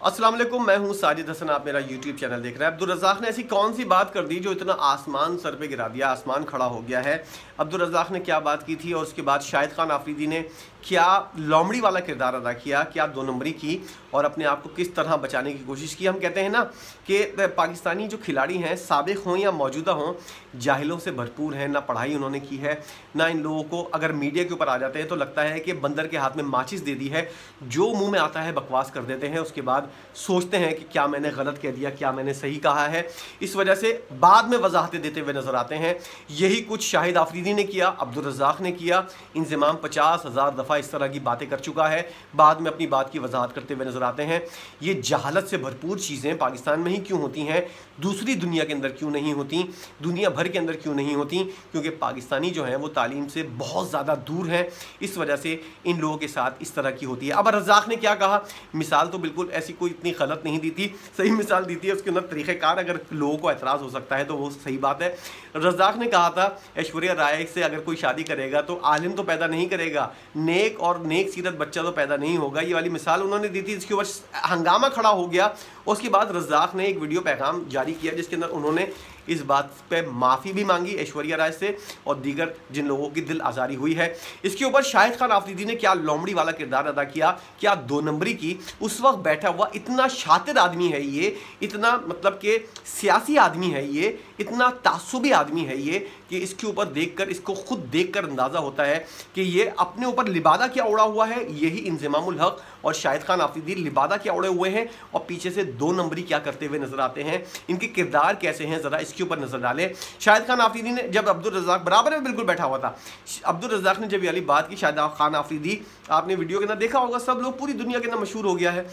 अस्सलाम वालेकुम, मैं हूं साजिद हसन। आप मेरा यूट्यूब चैनल देख रहे हैं। अब्दुल रज़ाक ने ऐसी कौन सी बात कर दी जो इतना आसमान सर पे गिरा दिया, आसमान खड़ा हो गया है। अब्दुल रज़ाक ने क्या बात की थी और उसके बाद शाहिद खान आफरीदी ने क्या लोमड़ी वाला किरदार अदा किया, क्या दो नंबरी की और अपने आप को किस तरह बचाने की कोशिश की। हम कहते हैं ना कि पाकिस्तानी जो खिलाड़ी हैं, साबिक हों या मौजूदा हों, जाहिलों से भरपूर हैं। ना पढ़ाई उन्होंने की है, ना इन लोगों को अगर मीडिया के ऊपर आ जाते हैं तो लगता है कि बंदर के हाथ में माचिस दे दी है, जो मुंह में आता है बकवास कर देते हैं। उसके बाद सोचते हैं कि क्या मैंने गलत कह दिया, क्या मैंने सही कहा है। इस वजह से बाद में वजाहतें देते हुए नजर आते हैं। यही कुछ शाहिद आफरीदी ने किया, अब्दुल रज़ाक ने किया। इंज़माम 50,000 दफ़ा इस तरह की बातें कर चुका है, बाद में अपनी बात की वजाहत करते हुए नजर आते हैं। ये जहालत से भरपूर चीज़ें पाकिस्तान में ही क्यों होती हैं, दूसरी दुनिया के अंदर क्यों नहीं होती, दुनिया भर के अंदर क्यों नहीं होती? क्योंकि पाकिस्तानी जो हैं वो तालीम से बहुत ज़्यादा दूर हैं। इस वजह से इन लोगों के साथ इस तरह की होती है। अब रज़ाक ने क्या कहा, मिसाल तो बिल्कुल ऐसी कोई इतनी गलत नहीं दी थी, सही मिसाल दी थी। उसके अंदर तरीक़ेकार अगर लोगों को एतराज़ हो सकता है तो वो सही बात है। रज़ाक ने कहा था ऐश्वर्या राय से अगर कोई शादी करेगा तो आलिम तो पैदा नहीं करेगा, नेक और नेक सीरत बच्चा तो पैदा नहीं होगा। ये वाली मिसाल उन्होंने दी थी, इसके ऊपर हंगामा खड़ा हो गया। उसके बाद रज़ाक ने एक वीडियो पैगाम जारी किया जिसके अंदर उन्होंने इस बात पे माफ़ी भी मांगी ऐश्वर्या राय से और दीगर जिन लोगों की दिल आज़ारी हुई है। इसके ऊपर शाहिद खान आफरीदी ने क्या लोमड़ी वाला किरदार अदा किया, क्या दो नंबरी की। उस वक्त बैठा हुआ इतना शातिर आदमी है ये, इतना मतलब कि सियासी आदमी है ये, इतना तासुबी आदमी है ये कि इसके ऊपर देखकर, इसको खुद देखकर अंदाज़ा होता है कि ये अपने ऊपर लिबादा क्या उड़ा हुआ है। यही इंज़मामुल हक और शाहिद खान आफरीदी लिबादा क्या उड़े हुए हैं और पीछे से दो नंबरी क्या करते हुए नजर आते हैं। इनके किरदार कैसे हैं ज़रा इसके ऊपर नजर डालें। शाहिद खान आफरीदी ने जब अब्दुल रज़ाक बराबर में बिल्कुल बैठा हुआ था, अब्दुल रज़ाक ने जब ये वाली बात की, शाहिद खान आफरीदी आपने वीडियो के अंदर देखा होगा, सब लोग पूरी दुनिया के अंदर मशहूर हो गया है।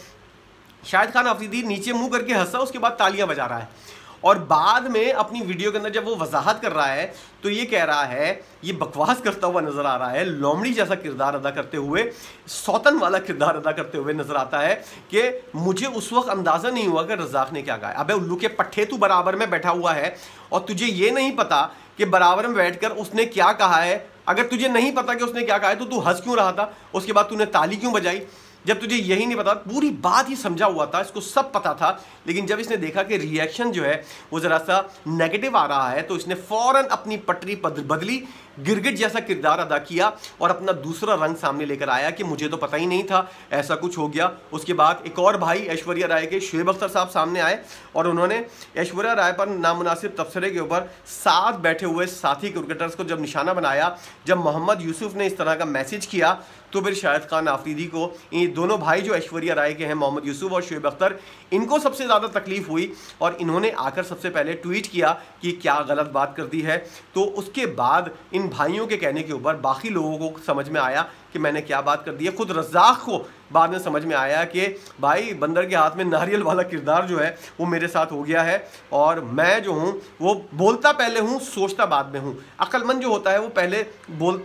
शाहिद खान आफरीदी नीचे मुंह करके हंसा, उसके बाद तालियां बजा रहा है और बाद में अपनी वीडियो के अंदर जब वो वजाहत कर रहा है तो ये कह रहा है, ये बकवास करता हुआ नजर आ रहा है, लोमड़ी जैसा किरदार अदा करते हुए, सौतन वाला किरदार अदा करते हुए नजर आता है कि मुझे उस वक्त अंदाजा नहीं हुआ कि रज़ाक ने क्या कहा। अबे उल्लू के पट्टे, तू बराबर में बैठा हुआ है और तुझे ये नहीं पता कि बराबर में बैठकर उसने क्या कहा है। अगर तुझे नहीं पता कि उसने क्या कहा है तो तू हंस क्यों रहा था, उसके बाद तूने ताली क्यों बजाई? जब तुझे यही नहीं पता, पूरी बात ही समझा हुआ था, इसको सब पता था, लेकिन जब इसने देखा कि रिएक्शन जो है वो ज़रा सा नेगेटिव आ रहा है तो इसने फ़ौरन अपनी पटरी बदली, गिरगिट जैसा किरदार अदा किया और अपना दूसरा रंग सामने लेकर आया कि मुझे तो पता ही नहीं था, ऐसा कुछ हो गया। उसके बाद एक और भाई ऐश्वर्या राय के शुएब अख्तर साहब सामने आए और उन्होंने ऐश्वर्या राय पर नामुनासिब तबसरे के ऊपर साथ बैठे हुए साथी क्रिकेटर्स को जब निशाना बनाया। जब मोहम्मद यूसुफ ने इस तरह का मैसेज किया तो फिर शाहिद खान आफरीदी को, ये दोनों भाई जो ऐश्वर्या राय के हैं, मोहम्मद यूसुफ और शुएब अख्तर, इनको सबसे ज़्यादा तकलीफ हुई और इन्होंने आकर सबसे पहले ट्वीट किया कि क्या गलत बात कर दी है। तो उसके बाद इन भाइयों के कहने के ऊपर बाकी लोगों को समझ में आया कि मैंने क्या बात कर दी है। खुद रज़ाक को बाद में समझ में आया कि भाई बंदर के हाथ में नारियल वाला किरदार जो है वो मेरे साथ हो गया है और मैं जो हूँ वो बोलता पहले हूँ, सोचता बाद में हूँ। अक्लमंद जो होता है वो पहले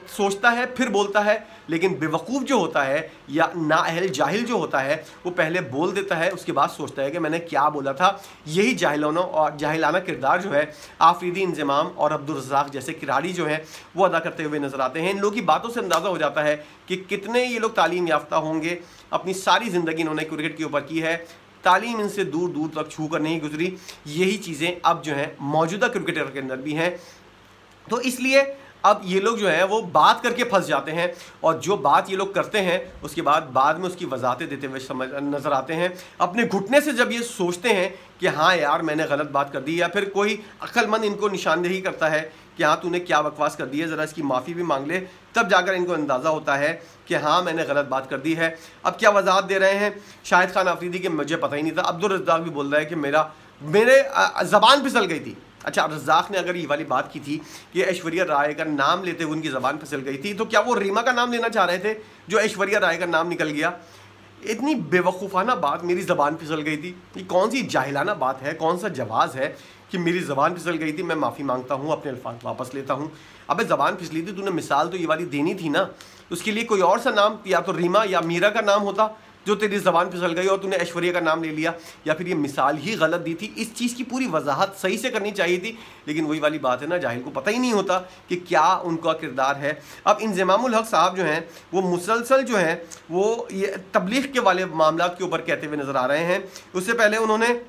सोचता है फिर बोलता है, लेकिन बेवकूफ़ जो होता है या नाअहल जाहिल जो होता है वो पहले बोल देता है, उसके बाद सोचता है कि मैंने क्या बोला था। यही जाहिलाना किरदार जो है आफरीदी, इंज़माम और अब्दुल रज़ाक जैसे खिलाड़ी जो हैं वो अदा करते हुए नजर आते हैं। इन लोगों की बातों से अंदाज़ा हो जाता है कि कितने ये लोग तालीम याफ्ता होंगे। अपनी सारी ज़िंदगी इन्होंने क्रिकेट के ऊपर की है, तालीम इनसे दूर दूर तक छू कर नहीं गुजरी। यही चीज़ें अब जो हैं मौजूदा क्रिकेटर के अंदर भी हैं। तो इसलिए अब ये लोग जो हैं वो बात करके फंस जाते हैं और जो बात ये लोग करते हैं उसके बाद में उसकी वजाहतें देते हुए नज़र आते हैं। अपने घुटने से जब ये सोचते हैं कि हाँ यार मैंने गलत बात कर दी, या फिर कोई अक्लमंद इनको निशानदेही करता है कि हाँ तूने क्या बकवास कर दी है, ज़रा इसकी माफ़ी भी मांग ले, तब जाकर इनको अंदाज़ा होता है कि हाँ मैंने गलत बात कर दी है। अब क्या वजाहत दे रहे हैं शाहिद खान आफरीदी के, मुझे पता ही नहीं था। अब्दुल रज़ाक भी बोल रहा है कि मेरे ज़बान फिसल गई थी। अच्छा, रज़ाक ने अगर ये वाली बात की थी कि ऐश्वर्या राय का नाम लेते हुए उनकी ज़बान फिसल गई थी, तो क्या वो रीमा का नाम लेना चाह रहे थे जो ऐश्वर्या राय का नाम निकल गया? इतनी बेवकूफ़ाना बात, मेरी ज़बान फिसल गई थी, ये कौन सी जाहिलाना बात है, कौन सा जवाज़ है कि मेरी ज़बान फिसल गई थी, मैं माफ़ी मांगता हूँ, अपने अल्फाज वापस लेता हूँ। अबे ज़बान फिसली थी, तूने मिसाल तो ये वाली देनी थी ना, उसके लिए कोई और सा नाम, या तो रीमा या मीरा का नाम होता, जो तेरी ज़बान फिसल गई और तूने ऐश्वर्या का नाम ले लिया, या फिर ये मिसाल ही गलत दी थी। इस चीज़ की पूरी वजाहत सही से करनी चाहिए थी, लेकिन वही वाली बात है ना, जाहिल को पता ही नहीं होता कि क्या उनका किरदार है। अब इंज़मामुल हक साहब जो हैं वो मुसलसल जो हैं वो ये तबलीग के वाले मामला के ऊपर कहते हुए नज़र आ रहे हैं। उससे पहले उन्होंने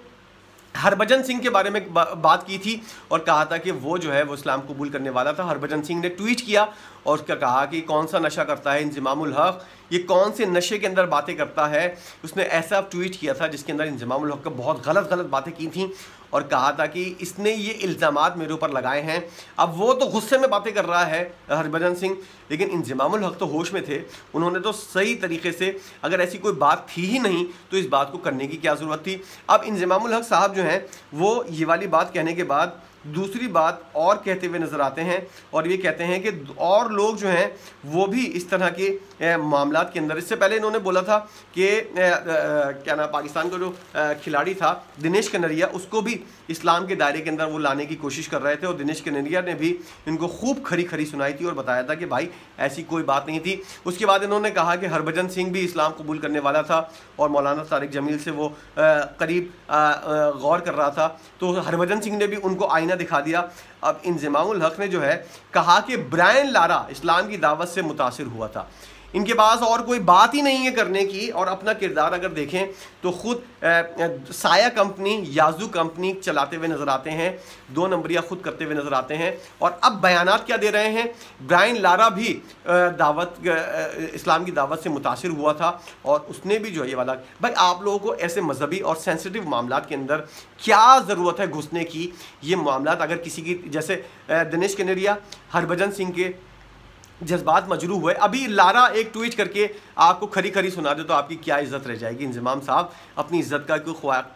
हरभजन सिंह के बारे में बात की थी और कहा था कि वो जो है वो इस्लाम कबूल करने वाला था। हरभजन सिंह ने ट्वीट किया और उसका कहा कि कौन सा नशा करता है इंज़मामुल हक, ये कौन से नशे के अंदर बातें करता है। उसने ऐसा ट्वीट किया था जिसके अंदर इंज़मामुल हक का बहुत गलत बातें की थी और कहा था कि इसने ये इल्ज़ामात मेरे ऊपर लगाए हैं। अब वो तो गुस्से में बातें कर रहा है हरभजन सिंह, लेकिन इंज़मामुल हक तो होश में थे। उन्होंने तो सही तरीके से, अगर ऐसी कोई बात थी ही नहीं तो इस बात को करने की क्या ज़रूरत थी। अब इंज़मामुल हक साहब जो हैं वो ये वाली बात कहने के बाद दूसरी बात और कहते हुए नज़र आते हैं और ये कहते हैं कि और लोग जो हैं वो भी इस तरह के मामलात के अंदर, इससे पहले इन्होंने बोला था कि क्या नाम, पाकिस्तान का जो खिलाड़ी था दिनेश कनेरिया, उसको भी इस्लाम के दायरे के अंदर वो लाने की कोशिश कर रहे थे और दिनेश कनेरिया ने भी इनको खूब खरी सुनाई थी और बताया था कि भाई ऐसी कोई बात नहीं थी। उसके बाद इन्होंने कहा कि हरभजन सिंह भी इस्लाम कबूल करने वाला था और मौलाना तारिक जमील से वो करीब गौर कर रहा था, तो हरभजन सिंह ने भी उनको आईना दिखा दिया। अब इंज़मामुल हक ने जो है कहा कि ब्रायन लारा इस्लाम की दावत से मुतासिर हुआ था। इनके पास और कोई बात ही नहीं है करने की। और अपना किरदार अगर देखें तो खुद साया कंपनी, याजू कंपनी चलाते हुए नज़र आते हैं, 2 नंबरिया खुद करते हुए नज़र आते हैं। और अब बयानात क्या दे रहे हैं, ब्रायन लारा भी इस्लाम की दावत से मुतासिर हुआ था और उसने भी जो है ये वाला। भाई आप लोगों को ऐसे मजहबी और सेंसिटिव मामलात के अंदर क्या ज़रूरत है घुसने की। ये मामलात अगर किसी की, जैसे दिनेश कनेरिया, हरभजन सिंह के जज्बात मजरू हुए, अभी लारा एक ट्वीट करके आपको खरी सुना दे तो आपकी क्या इज़्ज़त रह जाएगी। इंज़माम साहब अपनी इज़्ज़त का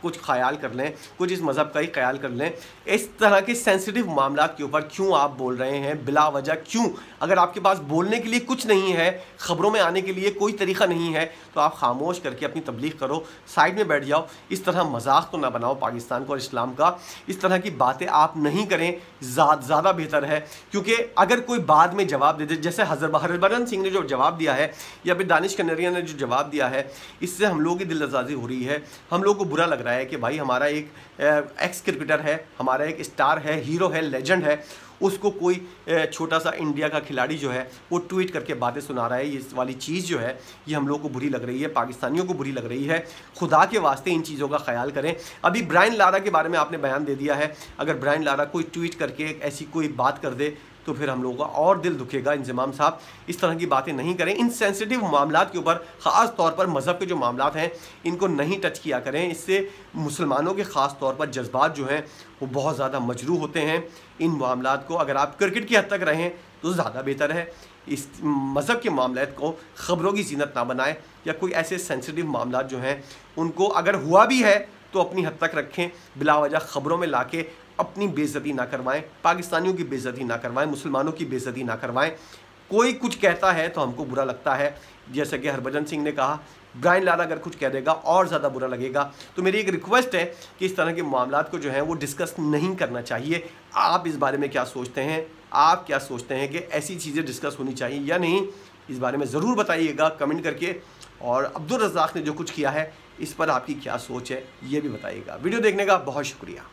कुछ ख्याल कर लें, कुछ इस मज़हब का ही ख्याल कर लें। इस तरह के सेंसिटिव मामलात के ऊपर क्यों आप बोल रहे हैं बिला वजह, क्यों? अगर आपके पास बोलने के लिए कुछ नहीं है, ख़बरों में आने के लिए कोई तरीक़ा नहीं है, तो आप खामोश करके अपनी तबलीग करो, साइड में बैठ जाओ। इस तरह मजाक तो ना बनाओ पाकिस्तान को और इस्लाम का। इस तरह की बातें आप नहीं करें, ज़्यादा बेहतर है। क्योंकि अगर कोई बाद में जवाब दे दे, जैसे हरभजन सिंह ने जो जवाब दिया है या फिर दानिश कनेरिया ने जो जवाब दिया है, इससे हम लोगों की दिल आज़ादी हो रही है। हम लोगों को बुरा लग रहा है कि भाई हमारा एक एक्स क्रिकेटर है, हमारा एक स्टार है, हीरो है, लेजेंड है, उसको कोई छोटा सा इंडिया का खिलाड़ी जो है वो ट्वीट करके बातें सुना रहा है। ये वाली चीज़ जो है ये हम लोग को बुरी लग रही है, पाकिस्तानियों को बुरी लग रही है। खुदा के वास्ते इन चीज़ों का ख्याल करें। अभी ब्रायन लारा के बारे में आपने बयान दे दिया है, अगर ब्रायन लारा कोई ट्वीट करके ऐसी कोई बात कर दे तो फिर हम लोगों का और दिल दुखेगा। इंज़माम साहब इस तरह की बातें नहीं करें। इन सेंसिटिव मामलात के ऊपर, ख़ास तौर पर मज़हब के जो मामलात हैं, इनको नहीं टच किया करें। इससे मुसलमानों के ख़ास तौर पर जज्बात जो हैं वो बहुत ज़्यादा मजरू होते हैं। इन मामलात को अगर आप क्रिकेट की हद तक रहें तो ज़्यादा बेहतर है। इस मज़हब के मामलात को ख़बरों की ज़ीनत ना बनाएं, या कोई ऐसे सेंसिटिव मामलात जो हैं उनको अगर हुआ भी है तो अपनी हद तक रखें, बिलावजह ख़बरों में लाके अपनी बेइज्जती ना करवाएं, पाकिस्तानियों की बेइज्जती ना करवाएं, मुसलमानों की बेइज्जती ना करवाएं। कोई कुछ कहता है तो हमको बुरा लगता है, जैसे कि हरभजन सिंह ने कहा, ब्रायन लारा अगर कुछ कह देगा और ज़्यादा बुरा लगेगा। तो मेरी एक रिक्वेस्ट है कि इस तरह के मामलात को जो है वो डिस्कस नहीं करना चाहिए। आप इस बारे में क्या सोचते हैं? आप क्या सोचते हैं कि ऐसी चीज़ें डिस्कस होनी चाहिए या नहीं? इस बारे में ज़रूर बताइएगा कमेंट करके। और अब्दुल रज़ाक ने जो कुछ किया है इस पर आपकी क्या सोच है ये भी बताइएगा। वीडियो देखने का बहुत शुक्रिया।